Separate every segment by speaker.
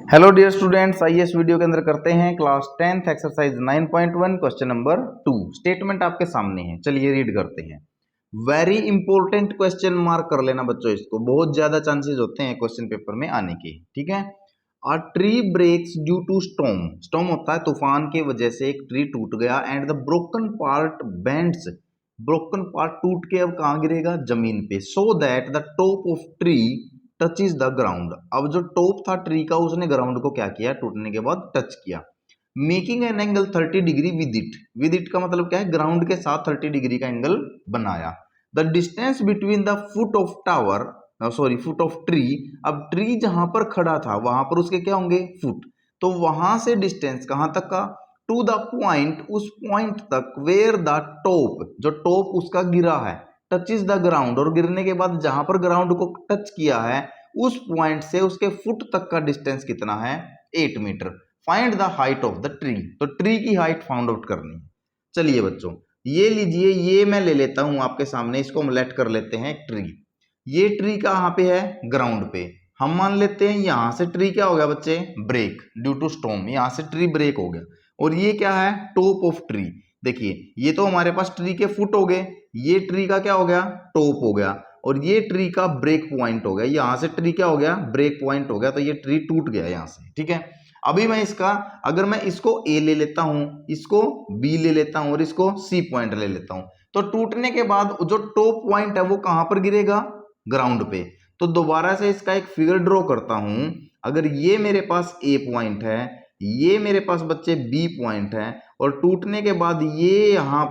Speaker 1: Hello dear students, आइए इस video के अंदर करते हैं class 10th exercise 9.1 question number 2। Statement आपके सामने है, चलिए रीड करते हैं। वेरी इंपॉर्टेंट क्वेश्चन, मार्क कर लेना बच्चों इसको, बहुत ज्यादा चांसेस होते हैं क्वेश्चन पेपर में आने के। ठीक है। A tree breaks due to storm. Storm होता है तूफान की वजह से एक ट्री टूट गया and the broken part bends. Broken part टूट के अब कहाँ गिरेगा? जमीन पे। So that the top of tree touches the ground. अब जो टॉप था ट्री का उसने ग्राउंड को क्या किया? टूटने के बाद टच किया। Making an angle 30 degree with it. With it का मतलब क्या है? ग्राउंड के साथ 30 डिग्री का एंगल बनाया। The distance between the foot of tower, foot of tree. अब ट्री जहां पर खड़ा था वहां पर उसके क्या होंगे? फुट। तो वहां से डिस्टेंस कहां तक का? टू द पॉइंट, उस पॉइंट तक वेयर द टॉप, जो टॉप उसका गिरा है, टच इज द ग्राउंड। और गिरने के बाद जहां पर ग्राउंड को टच किया है उस पॉइंट से उसके फुट तक का डिस्टेंस कितना है? 8 metre. Find the height of the tree. तो ट्री की हाइट फाउंड आउट करनी है। चलिए बच्चों, ये लीजिए, ये मैं ले लेता हूं आपके सामने, इसको हम लेट कर लेते हैं ट्री। ये ट्री कहां पे है? ग्राउंड पे। हम मान लेते हैं यहां से ट्री क्या हो गया बच्चे? Break due to storm. यहां से ट्री ब्रेक हो गया और ये क्या है? Top of tree. देखिए ये तो हमारे पास ट्री के फुट हो गए, ये ट्री का क्या हो गया? टॉप हो गया। और ये ट्री का ब्रेक पॉइंट हो गया। यहां से ट्री क्या हो गया? ब्रेक पॉइंट हो गया। तो ये ट्री टूट गया यहां से। ठीक है। अभी मैं इसका, अगर मैं इसको ए ले लेता हूं, इसको बी ले लेता हूं और इसको सी पॉइंट ले लेता हूं, तो टूटने के बाद जो टॉप पॉइंट है वो कहां पर गिरेगा? ग्राउंड पे। तो दोबारा से इसका एक फिगर ड्रॉ करता हूं। अगर ये मेरे पास ए पॉइंट है, ये मेरे पास बच्चे बी पॉइंट है, और टूटने के बाद ये यहां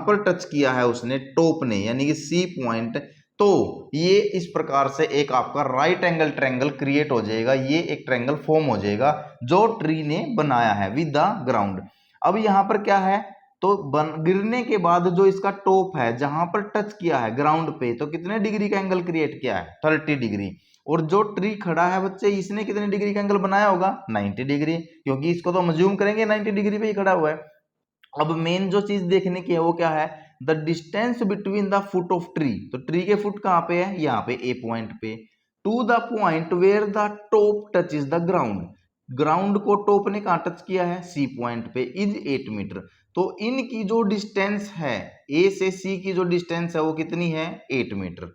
Speaker 1: पर टच किया है उसने, टॉप ने, यानी कि सी पॉइंट। तो ये इस प्रकार से एक आपका राइट एंगल ट्रायंगल क्रिएट हो जाएगा। ये एक ट्रायंगल फॉर्म हो जाएगा जो ट्री ने बनाया है विद द ग्राउंड। अब यहां पर क्या है? तो गिरने के बाद जो इसका टॉप है जहां पर टच किया है ग्राउंड पे, तो कितने डिग्री का एंगल क्रिएट किया है? 30 डिग्री। और जो ट्री खड़ा है बच्चे, इसने कितने डिग्री का एंगल बनाया होगा? 90 डिग्री, क्योंकि इसको तो हम अज्यूम करेंगे 90 डिग्री पे ही खड़ा हुआ है। अब मेन जो चीज देखने की है वो क्या है? The distance between the foot of tree. तो ट्री के फुट कहां पे है? यहाँ पे ए पॉइंट पे। To the point where the top touch is the ground. Ground को टॉप ने कहां टच किया है? सी पॉइंट पे। Is 8 metre. तो इनकी जो डिस्टेंस है, ए से सी की जो डिस्टेंस है वो कितनी है? 8 metre.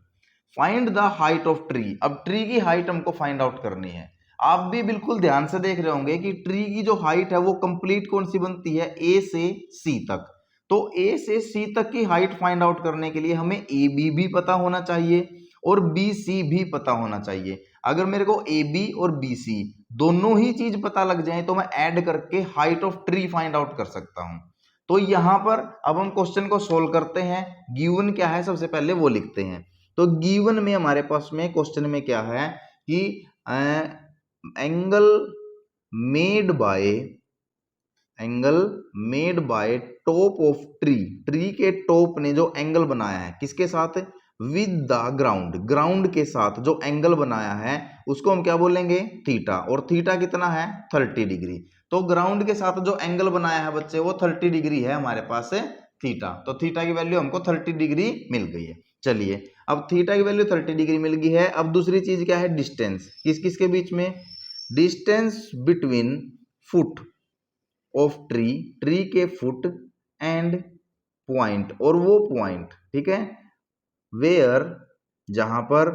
Speaker 1: Find the height of tree. अब ट्री की हाइट हमको फाइंड आउट करनी है। आप भी बिल्कुल ध्यान से देख रहे होंगे कि ट्री की जो हाइट है वो कंप्लीट कौन सी बनती है? ए से सी तक। तो ए से सी तक की हाइट फाइंड आउट करने के लिए हमें ए बी भी पता होना चाहिए और बी सी भी पता होना चाहिए। अगर मेरे को ए बी और बी सी दोनों ही चीज पता लग जाए तो मैं ऐड करके height of tree find out कर सकता हूं। तो यहां पर अब हम क्वेश्चन को सोल्व करते हैं। गिवन क्या है सबसे पहले वो लिखते हैं। तो गिवन में हमारे पास में क्वेश्चन में क्या है कि angle made by top of tree. Tree के टॉप ने जो एंगल बनाया है किसके साथ? With the ground. ग्राउंड के साथ जो एंगल बनाया है उसको हम क्या बोलेंगे? थीटा। और थीटा कितना है? 30 डिग्री। तो ग्राउंड के साथ जो एंगल बनाया है बच्चे वो 30 डिग्री है हमारे पास थीटा। तो थीटा की वैल्यू हमको 30 डिग्री मिल गई है। चलिए, अब थीटा की वैल्यू 30 डिग्री मिल गई है। अब दूसरी चीज क्या है? डिस्टेंस। किस किस के बीच में? Distance between foot of tree, tree के फुट एंड पॉइंट, और वो पॉइंट, ठीक है, वेयर, जहां पर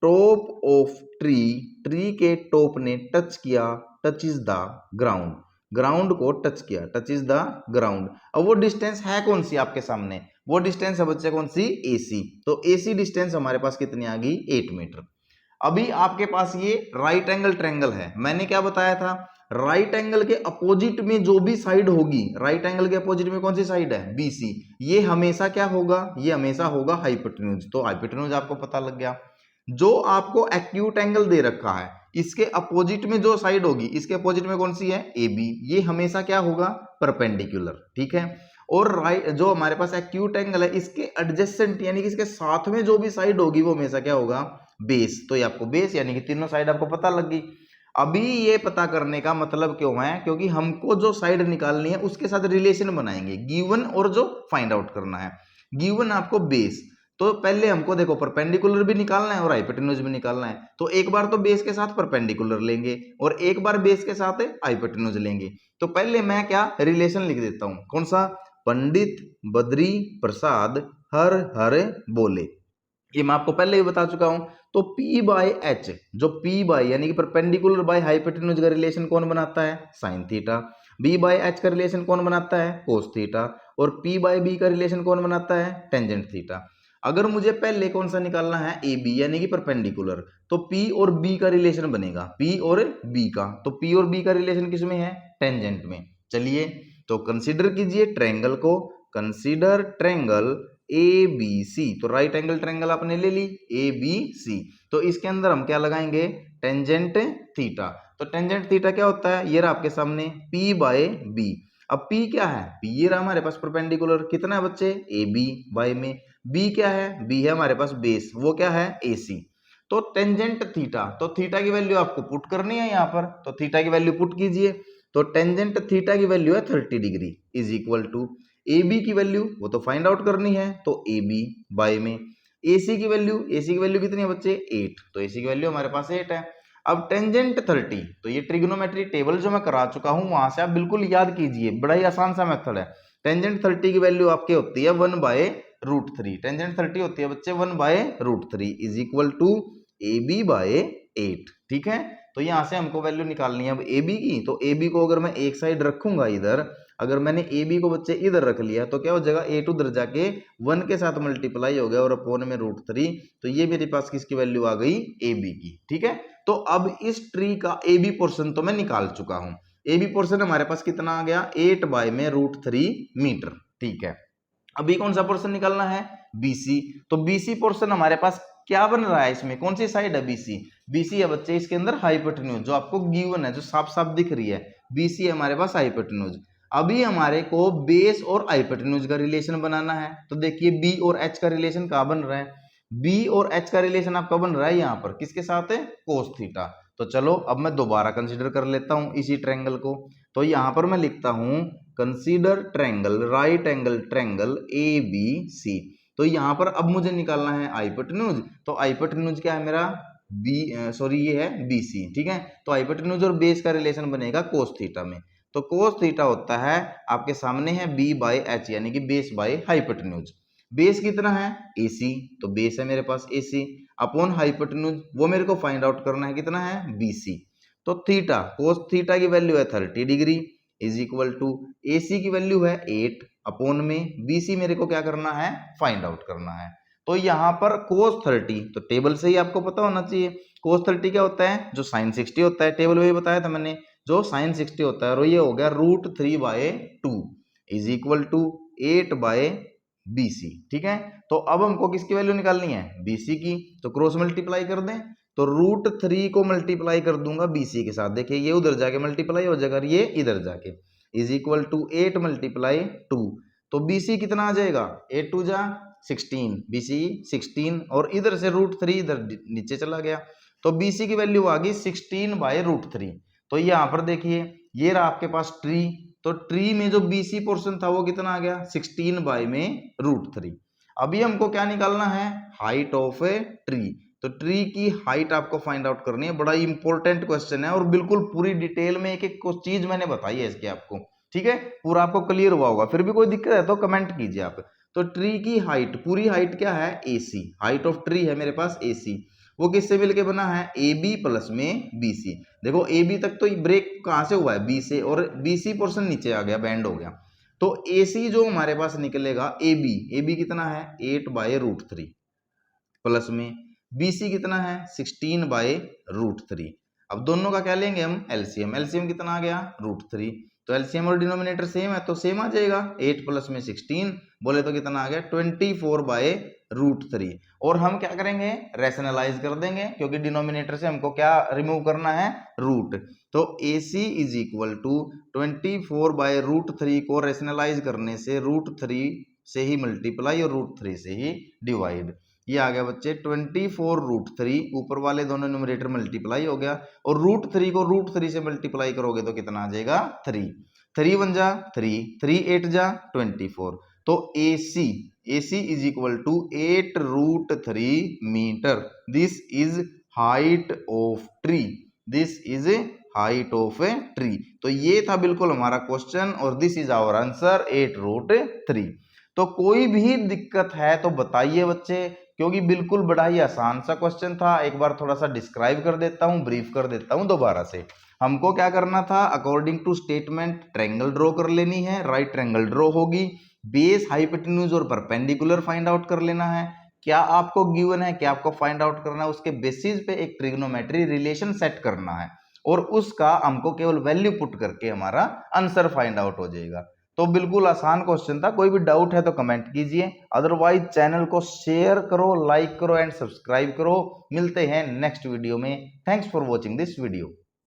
Speaker 1: टॉप ऑफ ट्री, ट्री के टॉप ने टच किया, touch is the ground, ground को टच किया, टच इज द ग्राउंड। अब वो डिस्टेंस है कौन सी आपके सामने? वो डिस्टेंस है बच्चे कौन सी? एसी। तो एसी डिस्टेंस हमारे पास कितनी आ गई? 8 मीटर। अभी आपके पास ये राइट एंगल ट्रायंगल है। मैंने क्या बताया था? राइट एंगल के अपोजिट में जो भी साइड होगी, राइट एंगल के अपोजिट में कौन सी साइड है? बीसी। ये हमेशा क्या होगा? ये हमेशा होगा हाइपोटेन्यूज। तो हाइपोटेन्यूज आपको पता लग गया। जो आपको एक्यूट एंगल दे रखा है इसके अपोजिट में जो साइड होगी, इसके अपोजिट में कौन सी है? A B. ये हमेशा क्या होगा? परपेंडिकुलर। ठीक है। और राइट, जो हमारे पास एक्यूट एंगल है इसके एडजेसेंट यानी कि इसके साथ में जो भी साइड होगी वो हमेशा क्या होगा? बेस। तो ये आपको बेस यानी कि तीनों साइड आपको पता लग गई। अभी ये पता करने का मतलब क्यों है? क्योंकि हमको जो साइड निकालनी है उसके साथ रिलेशन बनाएंगे, गिवन और जो फाइंड आउट करना है। गिवन आपको बेस, तो पहले हमको देखो परपेंडिकुलर भी निकालना है और हाइपोटेन्यूज भी निकालना है। तो एक बार तो बेस के साथ परपेंडिकुलर लेंगे और एक बार बेस के साथ हाइपोटेन्यूज लेंगे। तो पहले मैं क्या रिलेशन लिख देता हूं, कौन सा, पंडित बद्री प्रसाद हर हर बोले, ये मैं आपको पहले ही बता चुका हूं। तो P बाय एच, जो P बाय यानी कि परपेंडिकुलर बाय हाइपोटेन्यूज का रिलेशन कौन बनाता है, sine theta. B by H का रिलेशन कौन बनाता है, कोस थीटा। और P बाय बी का रिलेशन कौन बनाता है, टेंजेंट थीटा। अगर मुझे पहले कौन सा निकालना है, AB यानी कि परपेंडिकुलर, तो P और B का रिलेशन बनेगा, P और B का। तो P और B का रिलेशन किसमें है, टेंजेंट में। चलिए तो कंसीडर कीजिए ट्रायंगल को, कंसीडर ट्रायंगल ABC। तो राइट एंगल ट्रायंगल आपने ले ली ABC। तो इसके अंदर हम क्या लगाएंगे, टेंजेंट थीटा। तो टेंजेंट थीटा क्या होता है, ये रहा आपके सामने P बाय B। अब P क्या है, P ये रहा हमारे पास परपेंडिकुलर, कितना है बच्चे, AB बाय में। B क्या है, B है हमारे पास बेस, वो क्या है, AC। तो टेंजेंट थीटा, तो थीटा की वैल्यू आपको पुट करनी है यहाँ पर, तो थीटा की वैल्यू पुट कीजिए। तो टेंजेंट थीटा की वैल्यू है 30 degree is equal to AB की वैल्यू वो तो फाइंड आउट करनी है, तो AB बाय में AC की वैल्यू कितनी है बच्चे, 8। तो AC की वैल्यू हमारे पास 8 है। अब टेंजेंट 30, तो ये ट्रिग्नोमेट्री टेबल जो मैं करा चुका हूं वहां से आप बिल्कुल याद कीजिए, बड़ा ही आसान सा मेथड है। टेंजेंट 30 की वैल्यू आपके होती है 1/√3। टेंजेंट 30 होती है बच्चे 1/√3 is equal to AB by 8। ठीक है, तो यहां से हमको वैल्यू निकालनी है अब AB की। तो AB को अगर मैं एक साइड रखूंगा इधर, अगर मैंने AB को बच्चे इधर रख लिया तो क्या हो जाएगा, 8 उधर जाके 1 के साथ मल्टीप्लाई हो गया और अपॉन में √3। तो ये मेरे पास किसकी वैल्यू आ गई, AB की। ठीक है, तो अब इस ट्री का AB पोर्शन तो मैं निकाल चुका हूं। AB पोर्शन हमारे पास कितना आ गया, 8 बाय में √3 मीटर। ठीक है, अभी कौन सा पोर्शन निकालना है, BC। तो BC पोर्शन हमारे पास क्या बन रहा है, इसमें कौन सी साइड है, BC है बच्चे इसके अंदर हाइपोटेन्यूज, जो आपको गिवन है, जो साफ साफ दिख रही है, BC है हमारे पास हाइपोटेन्यूज। अभी हमारे को बेस और हाइपोटेन्यूज का रिलेशन बनाना है। तो देखिए B और H का रिलेशन कहाँ बन रहा है, B और H का रिलेशन आपका बन रहा है यहाँ पर किसके साथ है, कोस थीटा। तो चलो अब मैं दोबारा कंसीडर कर लेता हूं इसी ट्रायंगल को। तो यहां पर मैं लिखता हूं consider triangle, right angle triangle ABC। तो यहां पर अब मुझे निकालना है हाइपोटेन्यूज। तो हाइपोटेन्यूज क्या है मेरा, ये है BC। ठीक है, तो हाइपोटेन्यूज और बेस का रिलेशन बनेगा कोस थीटा में। तो कोस थीटा होता है आपके सामने है B बाय H यानी कि बेस बाय हाइपोटेन्यूज। बेस कितना है, AC, तो बेस है मेरे पास AC अपॉन हाइपोटेन्यूज, वो मेरे को फाइंड आउट करना है, कितना है, BC। तो थीटा, कोस थीटा की वैल्यू है 30 degree is equal to AC की वैल्यू है 8 अपॉन में BC मेरे को क्या करना है, फाइंड आउट करना है। तो यहाँ पर cos 30, तो टेबल से ही आपको पता होना चाहिए cos 30 क्या होता है, जो sin 60 होता है, टेबल में ही बताया था मैंने, जो sin 60 होता है, और ये हो गया √3/2 इज इक्वल टू 8/BC। ठीक है, तो अब हमको किसकी वैल्यू निकालनी है, BC की। तो क्रॉस मल्टीप्लाई कर दें, तो √3 को मल्टीप्लाई कर दूंगा BC के साथ, देखिए ये उधर जाके मल्टीप्लाई हो जाएगा, ये इधर जाके इज इक्वल टू 8 × 2। तो BC कितना आ जाएगा, 8 2 जा 16, BC 16, और इधर से √3 इधर नीचे चला गया, तो BC की वैल्यू आ गई 16/√3। तो यहाँ पर देखिए ये रहा आपके पास ट्री, तो ट्री में जो BC पोर्शन था वो कितना आ गया, 16/√3। अभी हमको क्या निकालना है, हाइट ऑफ ए ट्री। तो ट्री की हाइट आपको फाइंड आउट करनी है, बड़ा इंपॉर्टेंट क्वेश्चन है और बिल्कुल पूरी डिटेल में एक एक चीज मैंने बताई है इसकी आपको। ठीक है, पूरा आपको क्लियर हुआ होगा, फिर भी कोई दिक्कत है तो कमेंट कीजिए आप। तो ट्री की हाइट, पूरी हाइट क्या है, AC, हाइट ऑफ ट्री है मेरे पास AC, वो किससे मिलके बना है, AB प्लस में BC। देखो AB तक तो ब्रेक कहां से हुआ है, B से, और BC पोर्शन नीचे आ गया, बैंड हो गया। तो AC जो हमारे पास निकलेगा AB कितना है, 8/√3 प्लस में BC कितना है, 16/√3। अब दोनों का क्या लेंगे हम, एलसीएम कितना आ गया, √3। तो एलसीएम और डिनोमिनेटर सेम है तो सेम आ जाएगा, 8 प्लस में 16 बोले तो कितना आ गया, 24/√3। और हम क्या करेंगे, रैशनलाइज कर देंगे, क्योंकि डिनोमिनेटर से हमको क्या रिमूव करना है, रूट। तो AC इज इक्वल टू 24/√3 को रैशनलाइज करने से √3 से ही मल्टीप्लाई और √3 से ही डिवाइड, ये आ गया बच्चे 24√3, ऊपर वाले दोनों न्यूमरेटर मल्टीप्लाई हो गया, और √3 को √3 से मल्टीप्लाई करोगे तो कितना आ जाएगा, 3 1 जा 3 3 8 जा 24। तो AC AC is equal to 8√3 metre. This is height of tree, this is height of a tree. तो ये था बिल्कुल हमारा क्वेश्चन और दिस इज आवर आंसर 8√3। तो कोई भी दिक्कत है तो बताइए बच्चे, क्योंकि बिल्कुल बड़ा ही आसान सा क्वेश्चन था। एक बार थोड़ा सा डिस्क्राइब कर देता हूं, ब्रीफ कर देता हूं दोबारा से। हमको क्या करना था, according to statement triangle draw कर लेनी है, राइट ट्रायंगल ड्रॉ होगी, बेस हाइपोटेन्यूज और परपेंडिकुलर फाइंड आउट कर लेना है। क्या आपको गिवन है, क्या आपको फाइंड आउट करना है, उसके बेसिस पे एक ट्रिग्नोमेट्री रिलेशन सेट करना है और उसका हमको केवल वैल्यू पुट करके हमारा आंसर फाइंड आउट हो जाएगा। तो बिल्कुल आसान क्वेश्चन था। कोई भी डाउट है तो कमेंट कीजिए, अदरवाइज चैनल को शेयर करो, लाइक करो एंड सब्सक्राइब करो। मिलते हैं नेक्स्ट वीडियो में। Thanks for watching this video.